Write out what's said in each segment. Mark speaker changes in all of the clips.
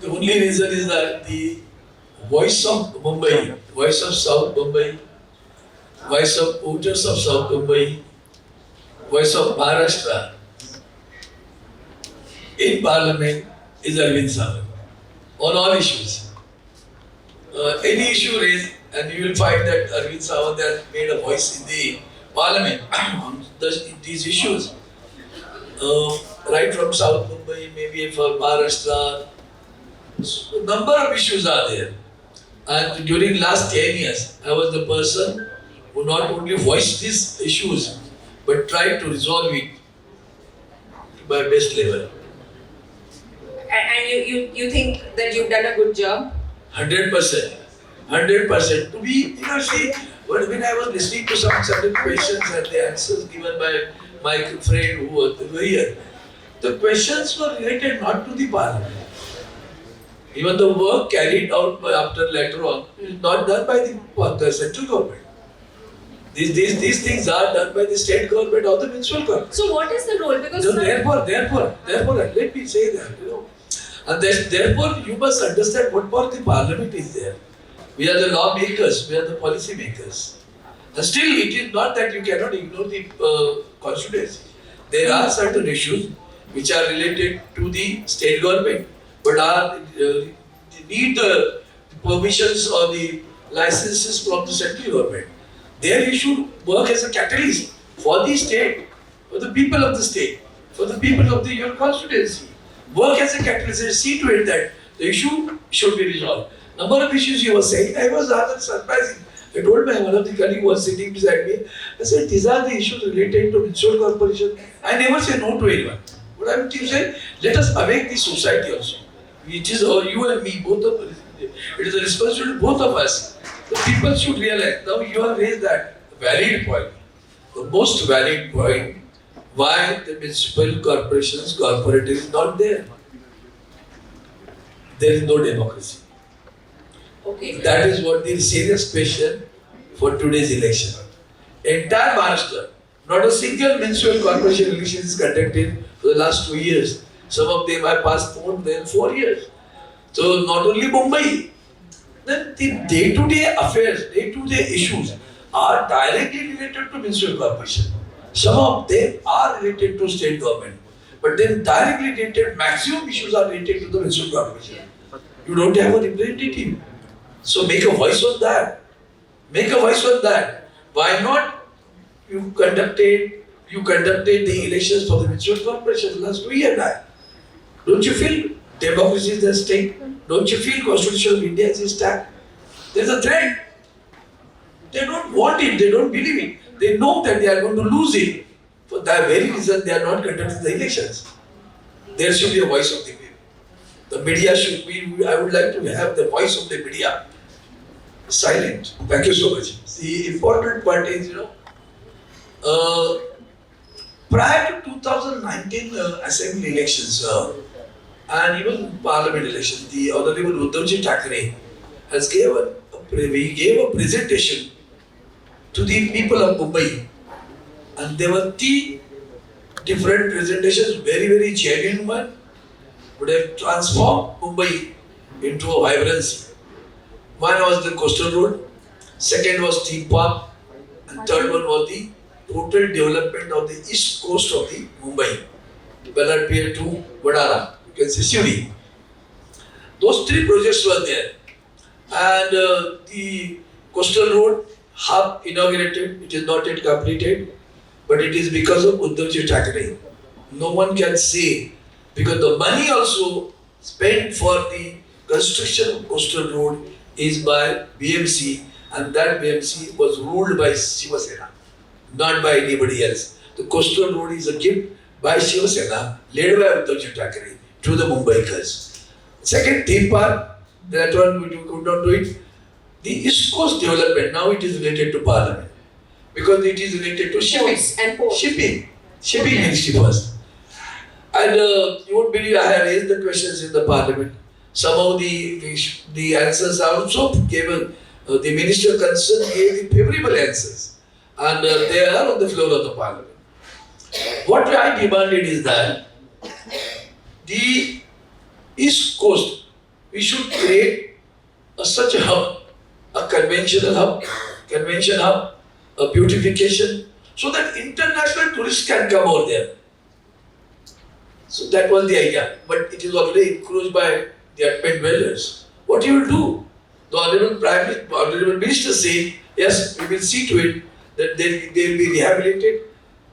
Speaker 1: The only reason is that the voice of Mumbai, voice of South Mumbai, voice of voters of South Mumbai, voice of Maharashtra in Parliament is Arvind Sawant on all issues. Any issue raised, and you will find that Arvind Sawant has made a voice in the Parliament on these issues. Right from South Mumbai, maybe for Maharashtra, so a number of issues are there. And during last 10 years, I was the person who not only voiced these issues, but tried to resolve it to my best level.
Speaker 2: And you think that you've done a good job?
Speaker 1: 100%. 100%. To be, see, when I was listening to some certain questions and the answers given by my friend who was here, the questions were related not to the Parliament. Even the work carried out after later on is not done by the central government. These things are done by the state government or the municipal government.
Speaker 2: So what is the role? Because
Speaker 1: So therefore, let me say that, and therefore you must understand what part the Parliament is there. We are the lawmakers, we are the policy makers. And still, it is not that you cannot ignore the constituency. There are certain issues which are related to the state government, but need the permissions or the licenses from the central government. There you should work as a catalyst for the state, for the people of the state, for the people of your constituency. Work as a catalyst and see to it that the issue should be resolved. Number of issues you were saying, I was rather surprising. I told one of the colleagues who was sitting beside me, I said, these are the issues related to municipal corporation. I never say no to anyone. But I would say, let us awake the society also. It is you and me, both of us. It is a responsibility of both of us. The people should realize. Now you have raised that valid point. The most valid point, why the municipal corporations, corporate is not there. There is no democracy.
Speaker 2: okay.
Speaker 1: That is what the serious question for today's election. Entire Maharashtra, not a single municipal corporation election is conducted for the last 2 years. Some of them have passed more than 4 years. So not only Mumbai, then the day-to-day affairs, day-to-day issues are directly related to municipal corporation. Some of them are related to state government, but then directly related, maximum issues are related to the municipal corporation. You don't have a representative. So make a voice on that. Make a voice on that. Why not you conducted the elections for the municipal corporation last 2 years now? Don't you feel democracy is at stake? Don't you feel constitution of India is at stake? There's a threat. They don't want it, they don't believe it. They know that they are going to lose it. For that very reason they are not conducting the elections. There should be a voice of the people. The media should be, I would like to have the voice of the media silent. Thank you so much. The important part is, prior to 2019 assembly elections and even parliament elections, the Honorable Uddhav Thackeray has gave a presentation to the people of Mumbai, and there were 3 different presentations, very, very genuine one, would have transformed Mumbai into a vibrancy. One was the coastal road, second was theme park, and third one was the total development of the east coast of the Mumbai, Ballarpur to Vadara, you can say Shiv. Those 3 projects were there, and the coastal road hub inaugurated, it is not yet completed, but it is because of Uddhav Thackeray. No one can say, because the money also spent for the construction of coastal road is by BMC, and that BMC was ruled by Sena, not by anybody else. The coastal road is a gift by Sena, led by Uddhav Thackeray to the Mumbaikars. Second theme park, that one we could not do it. The East Coast development, now it is related to Parliament, because it is related to shipping.
Speaker 2: And ports.
Speaker 1: Shipping ministry first. And you won't believe I have raised the questions in the Parliament. Somehow the answers are also given. The minister concerned gave the favorable answers, and they are on the floor of the Parliament. What I demanded is that the East Coast we should create such a hub, a convention hub, a beautification, so that international tourists can come over there. So that was the idea, but it is already encroached by the admin dwellers. What you will do? The Honorable Minister said, yes, we will see to it that they will be rehabilitated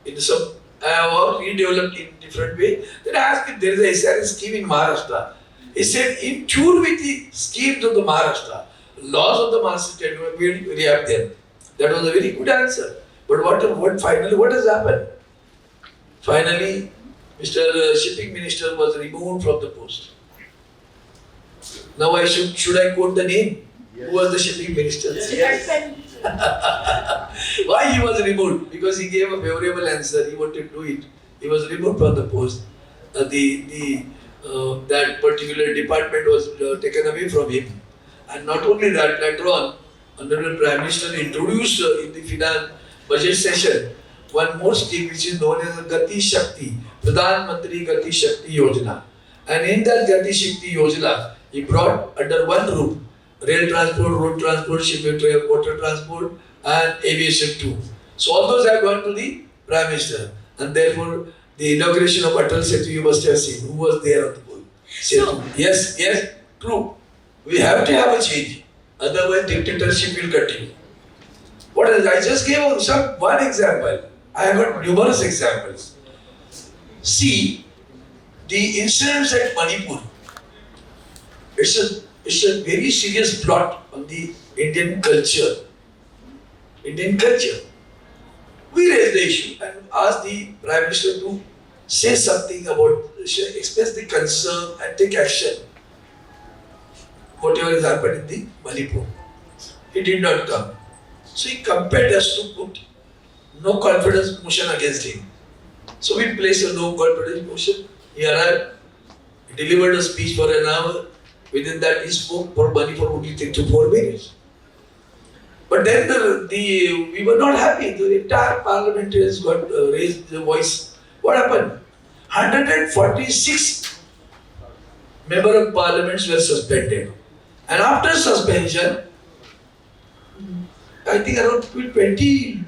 Speaker 1: in some or redeveloped in different way. Then I asked if there is a SRS scheme in Maharashtra. He said, in tune with the schemes of the Maharashtra, laws of the Maharashtra, we will rehab them. That was a very good answer. But what has happened? Finally, Mr. Shipping Minister was removed from the post. Now should I quote the name? Who was the Shipping Minister? Why he was removed? Because he gave a favorable answer. He wanted to do it. He was removed from the post. That particular department was taken away from him. And not only that, later on, Honorable Prime Minister introduced in the finance budget session one more scheme which is known as Gati Shakti, Pradhan Mantri Gati Shakti Yojana. And in that Gati Shakti Yojana, he brought under one roof rail transport, road transport, shipping, water transport, and aviation too. So all those have gone to the Prime Minister, and therefore the inauguration of Atal Setu you must have seen. Who was there on the board?
Speaker 2: So,
Speaker 1: yes, true. We have to have a change, otherwise dictatorship will continue. What else? I just gave one example. I have got numerous examples. See, the incidents at Manipur. It's a very serious blot on the Indian culture. We raised the issue and asked the Prime Minister to say something about, express the concern and take action. Whatever has happened in the Manipur. He did not come. So he compelled us to put no confidence motion against him. So we placed a no confidence motion. He arrived, he delivered a speech for an hour. Within that, he spoke for Manipur only 3 to 4 minutes. But then we were not happy. The entire parliamentarians got raised the voice. What happened? 146 member of parliaments were suspended. And after suspension, I think around 20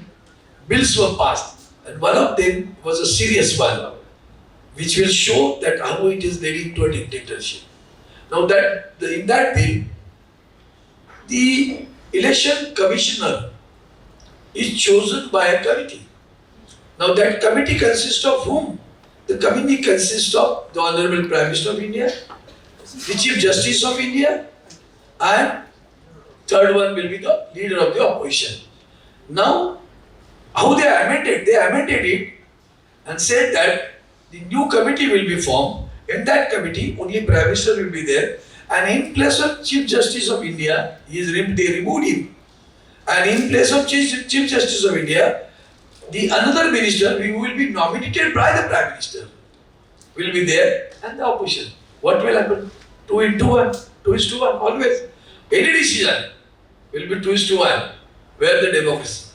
Speaker 1: bills were passed. And one of them was a serious one, which will show that how it is leading to a dictatorship. Now in that bill, the election commissioner is chosen by a committee. Now that committee consists of whom? The committee consists of the Honorable Prime Minister of India, the Chief Justice of India, and third one will be the leader of the opposition. Now, how they amended? They amended it and said that the new committee will be formed. In that committee, only Prime Minister will be there, and in place of Chief Justice of India, they removed him. And in place of Chief Justice of India, the another minister who will be nominated by the Prime Minister will be there, and the opposition. What will happen? 2:1, always. Any decision will be 2:1. Where the democracy?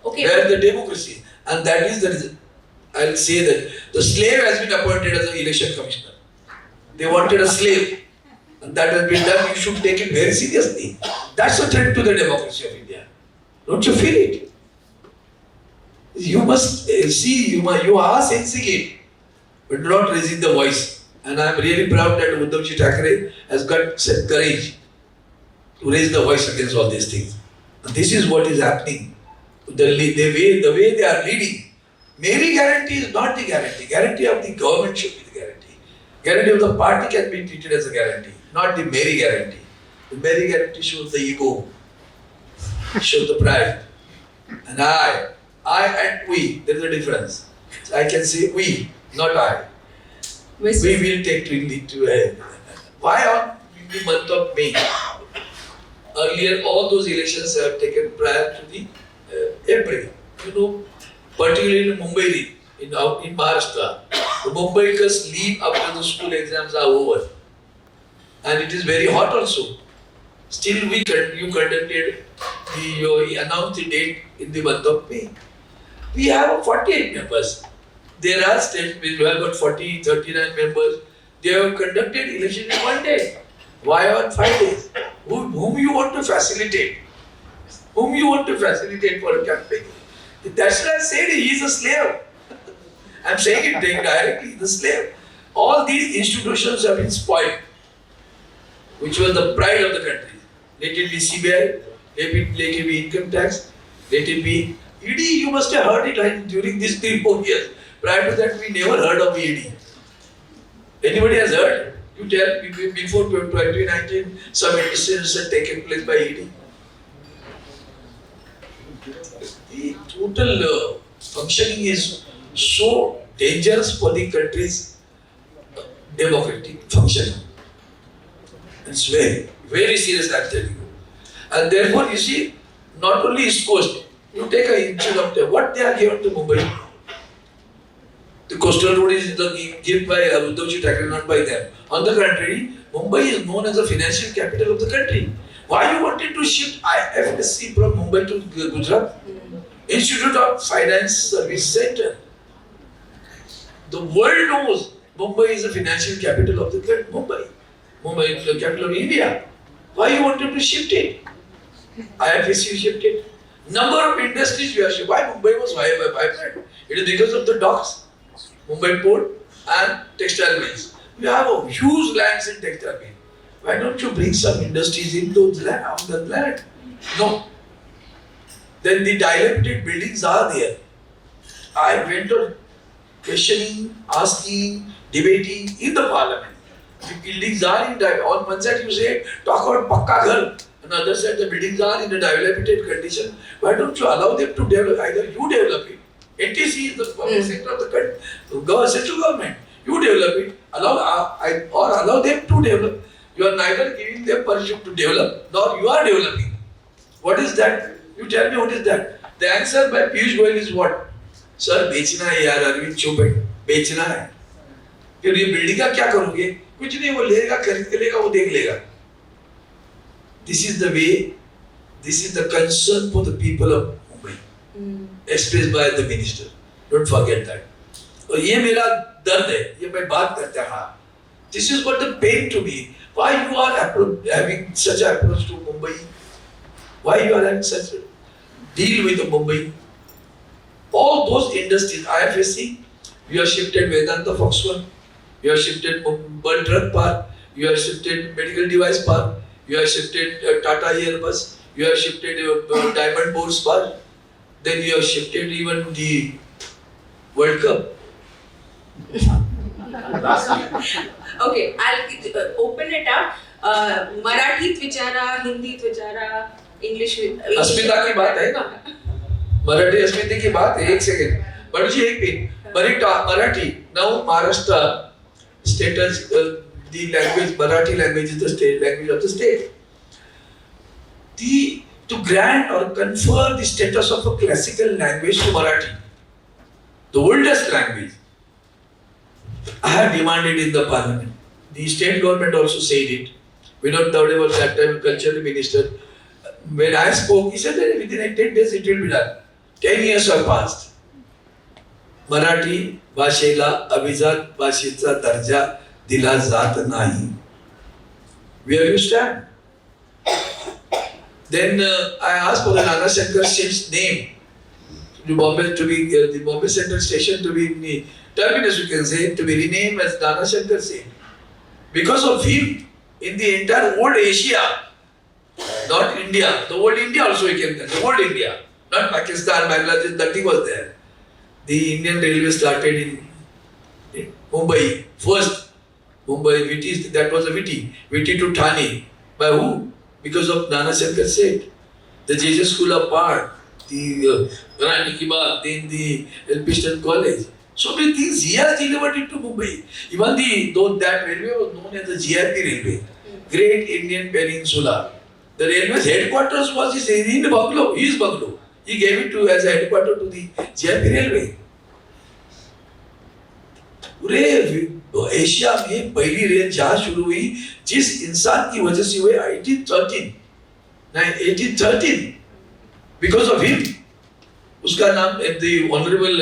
Speaker 2: okay.
Speaker 1: Where the democracy? And that is the reason. I'll say that the slave has been appointed as an election commissioner. They wanted a slave, and that has been done. You should take it very seriously. That's a threat to the democracy of India. Don't you feel it? You must see, you are sensing it, but not raising the voice. And I am really proud that Uddhav Thackeray has got such courage to raise the voice against all these things. And this is what is happening. The way they are leading. Mary guarantee is not the guarantee. Guarantee of the government should be the guarantee. Guarantee of the party can be treated as a guarantee, not the Mary guarantee. The Mary guarantee shows the ego, shows the pride. And I and we, there is a difference. I can say we, not I. We will take to why on the month of May? Earlier, all those elections have taken prior to the April. You know, particularly in Mumbai, in Maharashtra, the Mumbaikars leave after the school exams are over, and it is very hot also. Still, you conducted you announced the date in the month of May. We have 48 members. There are states where we have got 39 members. They have conducted election in one day. Why on 5 days? Whom you want to facilitate? Whom you want to facilitate for a campaign? That's why I said he is a slave. I'm saying it directly, the slave. All these institutions have been spoiled, which was the pride of the country. Let it be CBI, let it be income tax, let it be ED. You must have heard it during these 3-4 years. Prior to that, we never heard of ED. Anybody has heard? You tell me before 2019, some incidents had taken place by ED. The total functioning is so dangerous for the country's democratic functioning. It's very, very serious, I'm telling you. And therefore, you see, not only East Coast, you take an inch of time, what they are given to Mumbai. The coastal road is given by Uddhav Thackeray, not by them. On the contrary, Mumbai is known as the financial capital of the country. Why you wanted to shift IFSC from Mumbai to Gujarat? Institute of Finance Service Center. The world knows Mumbai is the financial capital of the country. Mumbai is the capital of India. Why you wanted to shift it? IFSC shifted. Number of industries we are shifted. Why Mumbai was vibrant? It is because of the docks, Mumbai port and textile mills. We have a huge lands in textile mills. Why don't you bring some industries into on the land? No. Then the dilapidated buildings are there. I went on questioning, asking, debating in the parliament. The buildings are in on one side you say talk about pakka ghar, on the other side the buildings are in a dilapidated condition. Why don't you allow them to develop? Either you develop it. NTC is the public sector of the country, central government. You develop it, allow them to develop. You are neither giving them permission to develop, nor you are developing. What is that? You tell me what is that? The answer by Piyush Goyal is what? Sir, बेचना है यार अरविंद चुप है, बेचना है. फिर ये building का क्या करोगे? कुछ नहीं, वो लेगा, खरीद के लेगा, वो देख लेगा. This is the way, this is the concern for the people of Mumbai, expressed by the minister. Don't forget that. और ये मेरा दर्द है, ये मैं बात करता हूँ. This is what the pain to me. Why you are having such an approach to Mumbai? Why you are having such a deal with Mumbai? All those industries, IFSC, you have shifted Vedanta Foxconn, you have shifted Mumbai Drug Park, you have shifted Medical Device Park, you have shifted Tata Airbus, you have shifted Diamond Bourse Park, then you have shifted even the World Cup.
Speaker 2: Okay, I'll open it up. Marathi vichara, Hindi vichara, English.
Speaker 1: अस्मिता की बात है ना, मराठी अस्मिता की बात है. एक second, but जी एक minute. Marathi, now Maharashtra status, the language, Marathi language is the state language of the state. To grant or confer the status of a classical language to Marathi, the oldest language, I have demanded in the parliament. The state government also said it. Vinod Tawde was that time culture minister. When I spoke, he said that within 10 days it will be done. 10 years have passed. Marathi भाषेला अभिजात भाषेचा दर्जा दिला जात नाही. Where you stand? Then I asked for the Nana Shankar Seth's name to the Bombay Central Station to be terminus, you can say, to be renamed as Nana Shankar Seth. Because of him, in the entire old Asia, not India, the old India also you can say, the old India, not Pakistan, Bangladesh, nothing was there. The Indian Railway started in Mumbai. First, Mumbai, Viti, that was a Viti to Thane. By who? Because of Nana Shankar Seth. The JJ School of Art, the Rani Ki Baat, then the Elphinstone College. So many things he has delivered into Mumbai. Even that railway was known as the GIP Railway, Great Indian Peninsula. The railway's headquarters was in the bungalow, his bungalow. He gave it to as a headquarters to the GIP Railway. पूरे Asia में पहली rail जहाँ शुरू हुई, जिस इंसान की वजह से हुई 1813, because of him, उसका नाम the honorable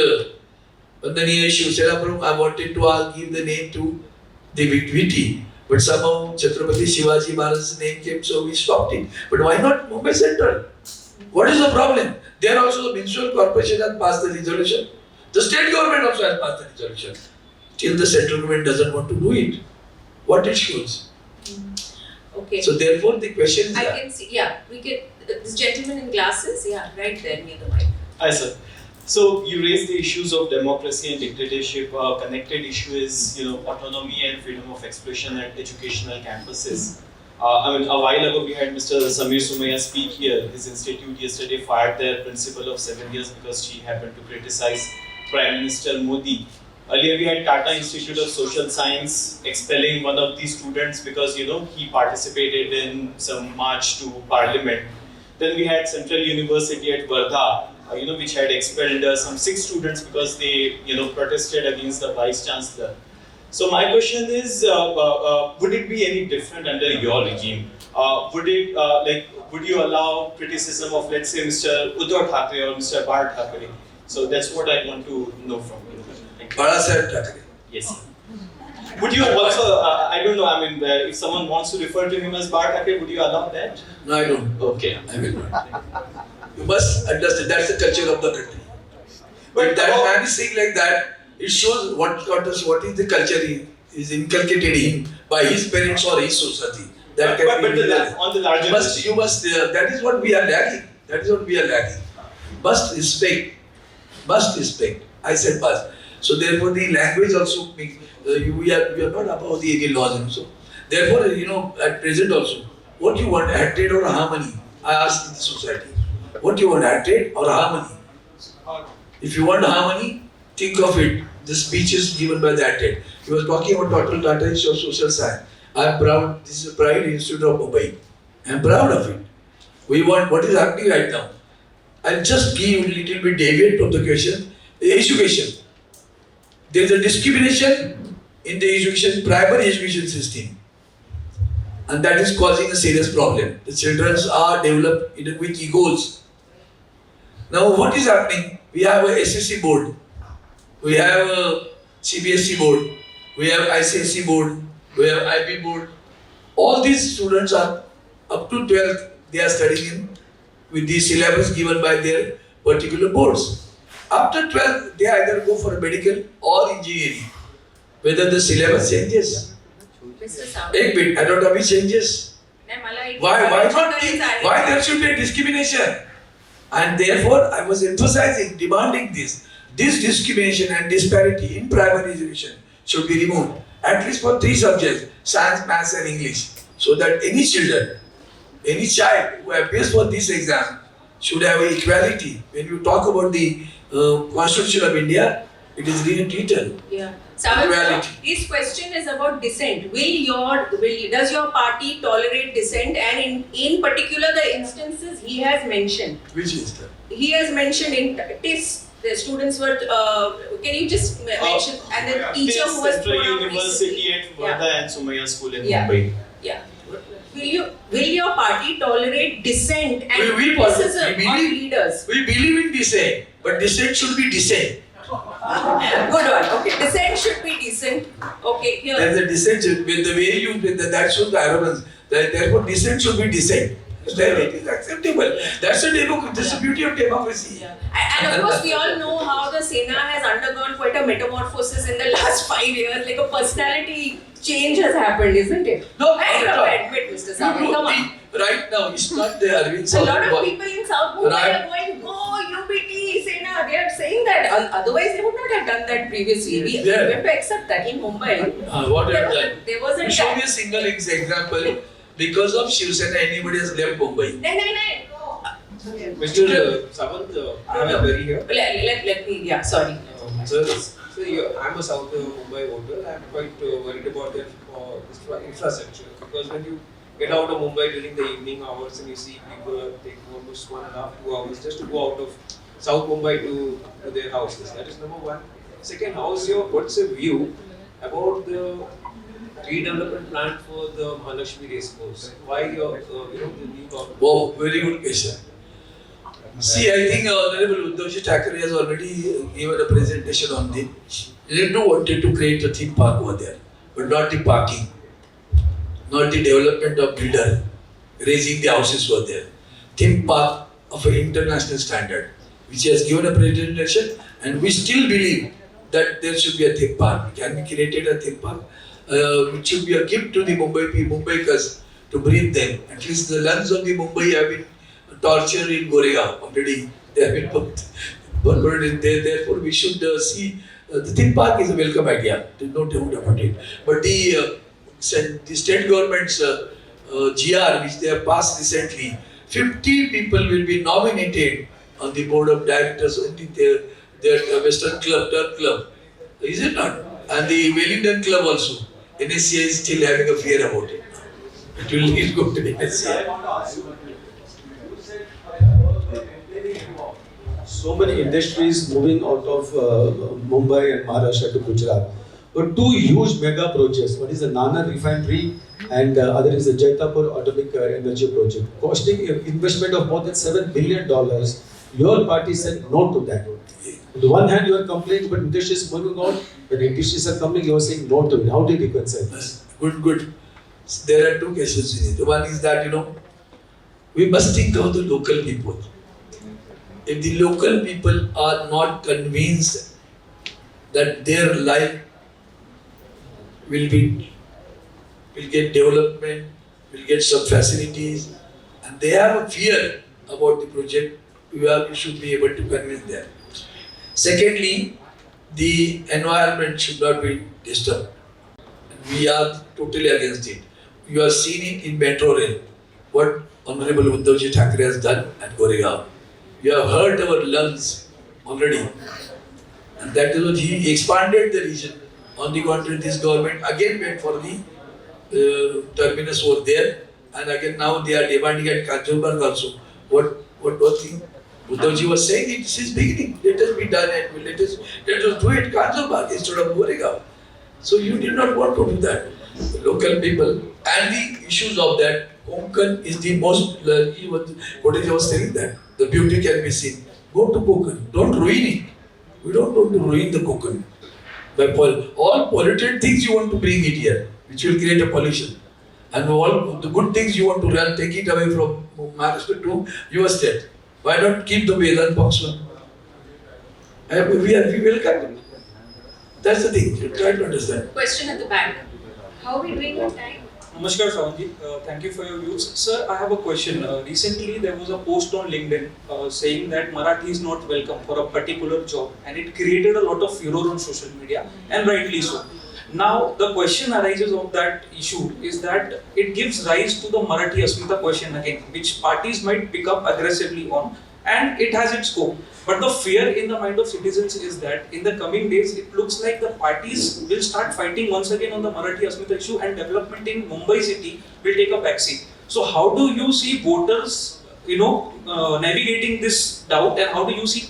Speaker 1: वंदनीय शिवसेना प्रमुख, I wanted to give the name to the Viti. But somehow Chhatrapati Shivaji Maharaj's name came, so we stopped it. But why not Mumbai Central? What is the problem? There also the municipal corporation has passed the resolution. The state government also has passed the resolution. Till the central government doesn't want to do it. What it shows?
Speaker 2: Okay.
Speaker 1: So therefore the question is
Speaker 2: I can see, yeah, we get this gentleman in glasses, yeah, right there near the mic.
Speaker 3: Hi, sir. So you raised the issues of democracy and dictatorship. A connected issue is, autonomy and freedom of expression at educational campuses. A while ago we had Mr. Samir Sumaya speak here. His institute yesterday fired their principal of 7 years because she happened to criticize Prime Minister Modi. Earlier we had Tata Institute of Social Science expelling one of the students because he participated in some march to Parliament. Then we had Central University at Wardha, which had expelled some 6 students because they protested against the Vice Chancellor. So my question is, would it be any different under your regime? Would you allow criticism of, let's say, Mr. Uddhav Thackeray or Mr. Thackeray? So that's what I want to know from you.
Speaker 1: Thackeray.
Speaker 3: Yes, sir. Would you also, I don't know, if someone wants to refer to him as Thackeray, would you allow that?
Speaker 1: No, I don't.
Speaker 3: Okay.
Speaker 1: I will not. You must understand that's the culture of the country. But that man is saying like that, it shows what is the culture he is inculcated in by his parents or his society. That can
Speaker 3: but
Speaker 1: be
Speaker 3: on the larger
Speaker 1: you must that is what we are lacking. That is what we are lacking. Must respect. I said must. So therefore the language also makes we are not above the Indian laws also. Therefore, at present also, what you want, hatred or harmony? I ask the society. What you want, hatred or harmony? If you want harmony, think of it. The speech is given by the hatred. He was talking about total Tata Institute of Social Science. I am proud. This is a pride institute of Mumbai. I am proud of it. We want what is happening right now. I'll just give a little bit deviate from the question. Education. There is a discrimination in the education, primary education system. And that is causing a serious problem. The children are developed with egos. Now what is happening? We have a SSC board. We have a CBSE board. We have ICSE board. We have IB board. All these students are up to 12th. They are studying in with the syllabus given by their particular boards. After 12th, they either go for medical or engineering. Whether the syllabus changes.
Speaker 2: Mr. Sawant.
Speaker 1: Ek bit, anatomy changes. Why not? Why there should be a discrimination? And therefore, I was emphasizing, demanding this. This discrimination and disparity in primary education should be removed. At least for 3 subjects, science, maths and English. So that any child who appears for this exam should have equality. When you talk about the Constitution of India, it is written.
Speaker 2: Yeah. Sawant,
Speaker 1: Equality.
Speaker 2: his question is about dissent. Does your party tolerate dissent? And in particular, the instances he has mentioned.
Speaker 1: Which is that?
Speaker 2: He has mentioned in TIS, the students were. Can you just mention? And the teacher who was
Speaker 3: Central
Speaker 2: thrown out
Speaker 3: University
Speaker 2: recently.
Speaker 3: at Wardha and Sumaya School in
Speaker 2: Yeah.
Speaker 3: Mumbai.
Speaker 2: Yeah. Will your party tolerate dissent and
Speaker 1: We
Speaker 2: criticism
Speaker 1: believe-
Speaker 2: on leaders?
Speaker 1: We believe in dissent, but dissent should be dissent.
Speaker 2: Good one. Okay. Dissent should be decent. Okay. Here.
Speaker 1: There's a dissent with the way you that shows the arrogance. Therefore, dissent should be dissent. Then it is acceptable. That's the beauty of democracy.
Speaker 2: Yeah. And of course, we all know how the Sena has undergone quite a metamorphosis in the last 5 years. Like a personality change has happened, isn't it?
Speaker 1: No,
Speaker 2: Admit, Mr. Sawant, come on.
Speaker 1: Right now, it's not the Arvind
Speaker 2: A
Speaker 1: Sawant.
Speaker 2: lot of people in South Mumbai
Speaker 1: Right.
Speaker 2: are going, go UBT, Sena. They are saying that. Otherwise, they would not have done that previously. We have to accept that in Mumbai.
Speaker 1: What have done?
Speaker 2: There wasn't
Speaker 1: Show
Speaker 2: that.
Speaker 1: me a single example. Because of Shiv Sena, anybody has left Mumbai.
Speaker 2: No.
Speaker 4: Mr. Sawant, I have a query here.
Speaker 2: Let me, yeah, sorry.
Speaker 4: Sir, I'm a South Mumbai voter. I'm quite worried about the infrastructure because when you get out of Mumbai during the evening hours and you see people take almost 1.5 to 2 hours just to go out of South Mumbai to their houses. That is number one. Second, what's your view about the redevelopment plan for the Mahalakshmi race course? Why the new government?
Speaker 1: Wow, very good question. See, I think Honorable Uddhav Thackeray has already given a presentation on this. He wanted to create a theme park over there, but not the parking. not the development of builder, raising the houses over there. Theme park of an international standard, which has given a presidential election, and we still believe that there should be a theme park. Can be created a theme park, which should be a gift to the Mumbaikars to breathe them. At least the lungs of the Mumbai have been tortured in Goregaon already. They have been put there. Therefore, we should see the theme park is a welcome idea. There's no doubt about it. But the state government's GR, which they have passed recently, 50 people will be nominated on the board of directors of their Western Club, Turf Club. Is it not? And the Wellington Club also. NSCI is still having a fear about it. It will go to NSCI.
Speaker 5: So many industries moving out of Mumbai and Maharashtra to Gujarat. But two huge mega projects. One is the Nana refinery and other is the Jaitapur atomic energy project. Costing an investment of more than $7 billion. Your party said no to that. On the one hand, you are complaining, but industry is moving out. When industries are coming, you are saying no to it. How do you reconcile this?
Speaker 1: Good. There are two cases in it. One is that, we must think of the local people. If the local people are not convinced that their life will get development, will get some facilities, and they have a fear about the project, we should be able to convince them. Secondly, the environment should not be disturbed. We are totally against it. You have seen it in Metro Rail, what Honorable Uddhav Thackeray has done at Goregaon. You have heard our lungs already. And that is what he expanded the region. On the contrary, this government again went for the terminus over there. And again now they are demanding at Kanjurmarg also. What thing? Uddhavji was saying it is his beginning. Let us be done and let us do it Kanjurmarg instead of Goregaon. So you did not want to do that. The local people and the issues of that. Konkan is the most, what is I was saying that? The beauty can be seen. Go to Konkan. Don't ruin it. We don't want to ruin the Konkan. By all polluted things you want to bring it here, which will create a pollution. And all the good things you want to take it away from Maharashtra to your state. Why not keep the Vedan box one? We welcome it. That's the thing. You try to understand.
Speaker 2: Question at the back. How are we doing on time?
Speaker 6: Namaskar Sawantji, thank you for your views. Sir, I have a question. Recently there was a post on LinkedIn saying that Marathi is not welcome for a particular job, and it created a lot of furor on social media, and rightly so. Now the question arises of that issue is that it gives rise to the Marathi Asmita question again, which parties might pick up aggressively on, and it has its scope. But the fear in the mind of citizens is that in the coming days, it looks like the parties will start fighting once again on the Marathi Asmita issue, and development in Mumbai city will take a backseat. So how do you see voters, navigating this doubt, and how do you see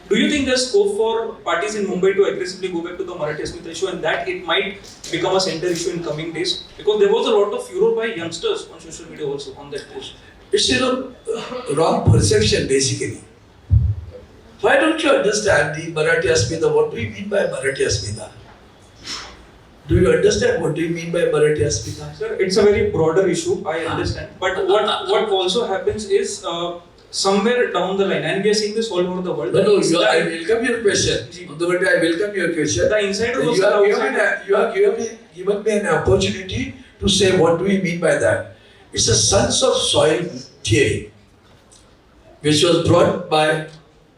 Speaker 6: do you think there's scope for parties in Mumbai to aggressively go back to the Marathi Asmita issue, and that it might become a center issue in coming days? Because there was a lot of furor by youngsters on social media also on that post.
Speaker 1: It's wrong perception basically. Why don't you understand the Marathi Asmita? What do we mean by Marathi Asmita? Do you understand what do you mean by Marathi Asmita?
Speaker 6: Sir, it's a very broader issue, I understand. But what also happens is somewhere down the line, and we are seeing this all over the world.
Speaker 1: I welcome your question. I welcome your question.
Speaker 6: The insider was
Speaker 1: you have given me an opportunity to say what do we mean by that. It's a sons of soil theory, which was brought by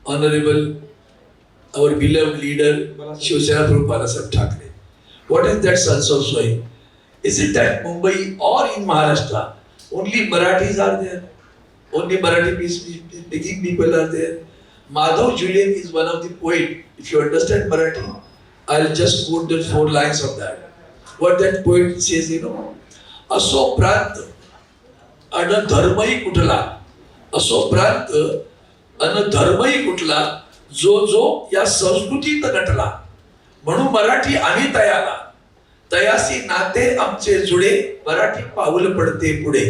Speaker 1: Honorable, our beloved leader, Sena Thackeray. What is that sons of soil? Is it that Mumbai or in Maharashtra, only Marathis are there? Only Marathi speaking people are there? Madhav Julian is one of the poets. If you understand Marathi, I'll just quote the 4 lines of that. What that poet says, Aso prant ana dharmai kutla. Aso prant ana dharmai kutla. जो या संस्कृतीत नटला म्हणून मराठी आम्ही तयाला तयासी नाते आमचे जुडे मराठी पाऊल पडते पुढे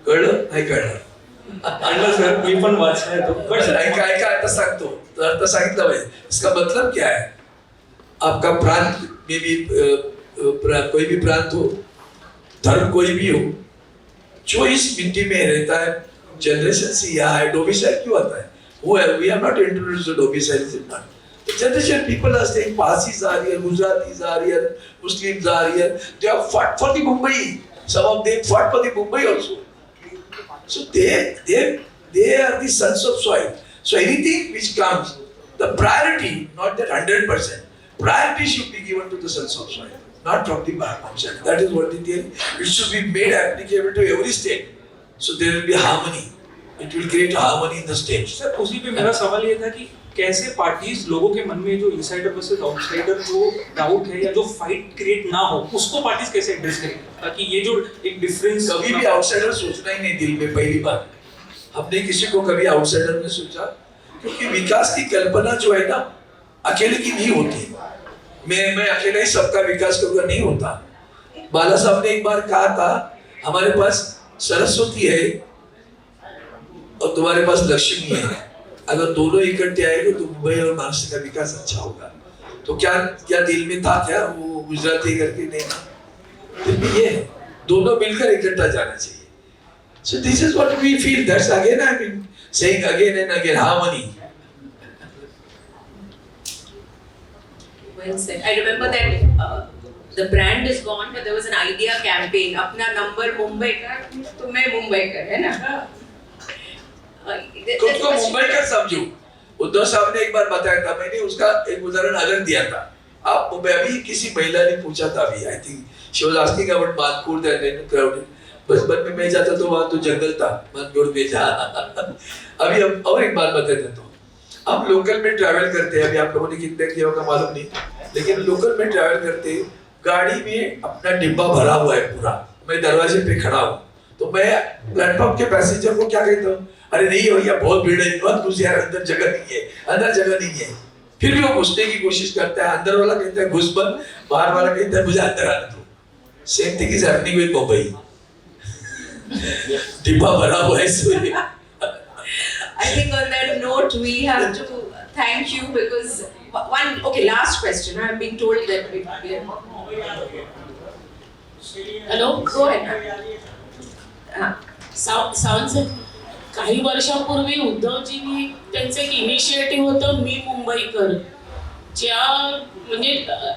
Speaker 1: कळलं नाही कळलं
Speaker 6: सर मी पण वाचलाय तो
Speaker 1: ऐका आता सांगतो तर सांगितलं पाहिजे इसका मतलब क्या है आपका प्रांत में भी कोई भी प्रांत हो धर्म कोई भी हो, जो इस मिट्टी में रहता है, जनरेशन से यहाँ है, डोमिसाइल क्यों आता है? We have not introduced the domicile in None. The generation people are staying, Parsis are here, Gujaratis are here, Muslims are here. They have fought for the Mumbai. Some of them fought for the Mumbai also. So they are the sons of soil. So anything which comes, the priority, not that 100%, priority should be given to the sons of soil, not from the outside. That is what the theory. It should be made applicable to every state. So there will be harmony. It will create harmony in the state.
Speaker 6: Sir उसी पे मेरा सवाल ये था कि कैसे parties लोगों के मन में जो इनसाइडर वर्सेस आउटसाइडर जो डाउट है या जो फाइट क्रिएट ना हो उसको पार्टीज कैसे एड्रेस करें ताकि ये जो एक डिफरेंस
Speaker 1: कभी भी आउटसाइडर सोचना ही नहीं दिल में, पहली बात हमने किसी को कभी आउटसाइडर में सोचा, क्योंकि विकास की कल्पना जो है ना अकेले की नहीं होती। मैं अकेला ही सबका विकास करूंगा, नहीं होता। बाला साहब ने एक बार कहा था, हमारे पास सरस्वती है और तुम्हारे पास लक्ष्मी है, अगर दोनों इकट्ठे आएंगे तो मुंबई और महाराष्ट्र का विकास अच्छा होगा। तो क्या दिल में था क्या वो गुजराती करके? नहीं, दिल में ये है, दोनों मिलकर इकट्ठा जाना चाहिए। So this is what we feel. That's again I mean saying again and again, harmony.
Speaker 2: Well said. I remember that the brand is gone, but there was an idea campaign. अपना नंबर मुंबई का, तो मैं मुंबई का, है ना?
Speaker 1: खुद को मुंबई का समझो। उद्धव साहब ने एक बार बताया था, मैंने उसका एक उदाहरण अलग दिया था। आप मुंबई, अभी किसी महिला ने पूछा था, अभी I think she was asking about Mankad that crowded. बचपन में मैं जाता तो वहां तो जंगल था, मानकोड़ में जा। अभी हम और एक बात बता देता हूँ, हम लोकल में ट्रैवल करते हैं, अभी आप लोगों ने कितने किया होगा मालूम नहीं, लेकिन लोकल में ट्रैवल करते हैं, गाड़ी में अपना डिब्बा भरा हुआ है पूरा, मैं दरवाजे पे खड़ा हूँ, तो मैं प्लेटफॉर्म के पैसेंजर को क्या कहता हूँ, अरे नहीं भैया बहुत भीड़ है, बहुत घुस यार, अंदर जगह नहीं है, अंदर जगह नहीं है। फिर भी वो घुसने की कोशिश करता है, अंदर वाला कहता है घुस बंद, बाहर वाला कहता है मुझे अंदर आने दो। Same thing is happening with Mumbai. डिब्बा भरा हुआ है इसमें।
Speaker 2: I think on that note we have to thank you because last question. I have been told that we
Speaker 7: hello,
Speaker 2: go ahead.
Speaker 7: Sawant sir, काही वर्षापूर्वी उद्धवजींनी त्यांचं एक इनिशिएटिव्ह होतं मी मुंबईकर, ज्या म्हणजे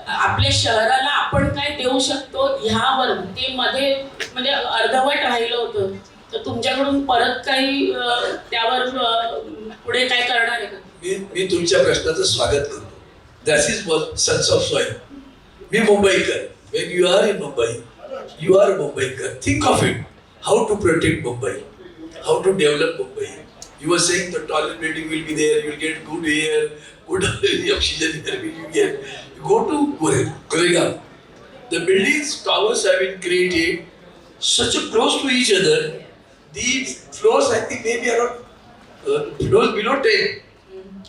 Speaker 7: आपल्या शहराला आपण काय देऊ शकतो ह्यावर ते मध्ये म्हणजे अर्धवट राहिलं होतं, तर तुमच्याकडून परत काही त्यावर पुढे काय करणार आहे का?
Speaker 1: मी तुमच्या प्रश्नाचं स्वागत करतो. That is sons of soil. मी मुंबईकर. When you are in Mumbai, you are a Mumbaikar. Think of it. How to protect Mumbai? How to develop Mumbai? You were saying the toilet building will be there. You will get good air, good oxygen here. Will you get? You go to Goregaon. The buildings, towers have been created such a close to each other. These floors, I think, maybe around floors below 10.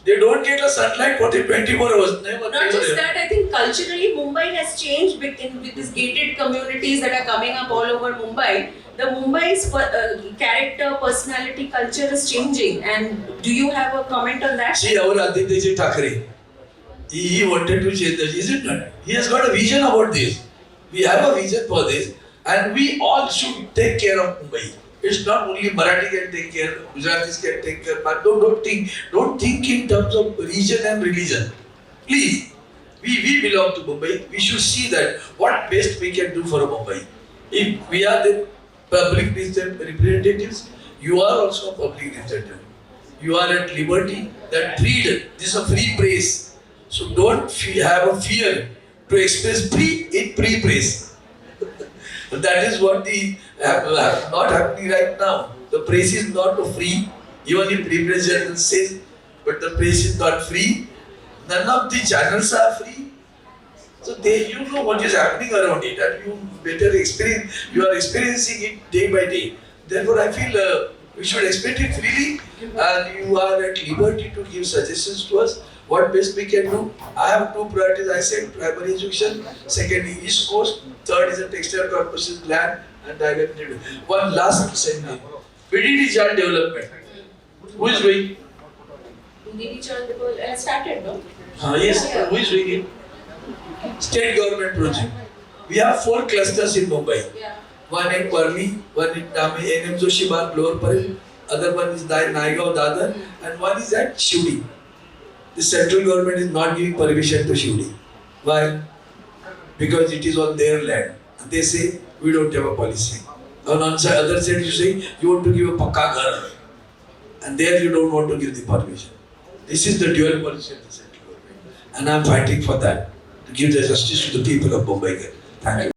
Speaker 1: They don't get a sunlight for the 24 hours.
Speaker 2: Not just that, I think culturally Mumbai has changed with these gated communities that are coming up all over Mumbai. The Mumbai's character, personality, culture is changing. And do you have a comment on that?
Speaker 1: See, our Ajit Thackeray, he wanted to change that, isn't it? He has got a vision about this. We have a vision for this, and we all should take care of Mumbai. It's not only Marathi can take care, Gujaratis can take care, but don't think in terms of region and religion. Please, we belong to Mumbai. We should see that what best we can do for Mumbai. If we are the public representatives, you are also a public representative. You are at liberty, that freedom. This is a free praise. So don't have a fear to express free praise. That is what not happening right now. The praise is not free. Even if representative says, but the praise is not free. None of the channels are free. So you know what is happening around it, and you better experience. You are experiencing it day by day. Therefore, I feel we should expect it freely, and you are at liberty to give suggestions to us. What best we can do? I have two priorities. I said primary education, second East Coast, third is a textile corporation land, and I will one last sentence. PDD child development. Who is doing?
Speaker 2: PDD child development has started, no?
Speaker 1: Yes. Who is doing it? State government project. We have 4 clusters in Mumbai.
Speaker 2: Yeah.
Speaker 1: One in Parli, one in NM Joshi Bar, Lower Parel, other one is Naigaon Dadar, and one is at Shivdi. The central government is not giving permission to Shivdi. Why? Because it is on their land. And they say, we don't have a policy. On the other side, you say, you want to give a pakka ghar. And there you don't want to give the permission. This is the dual policy of the central government. And I am fighting for that, to give the justice to the people of Mumbai. Thank you.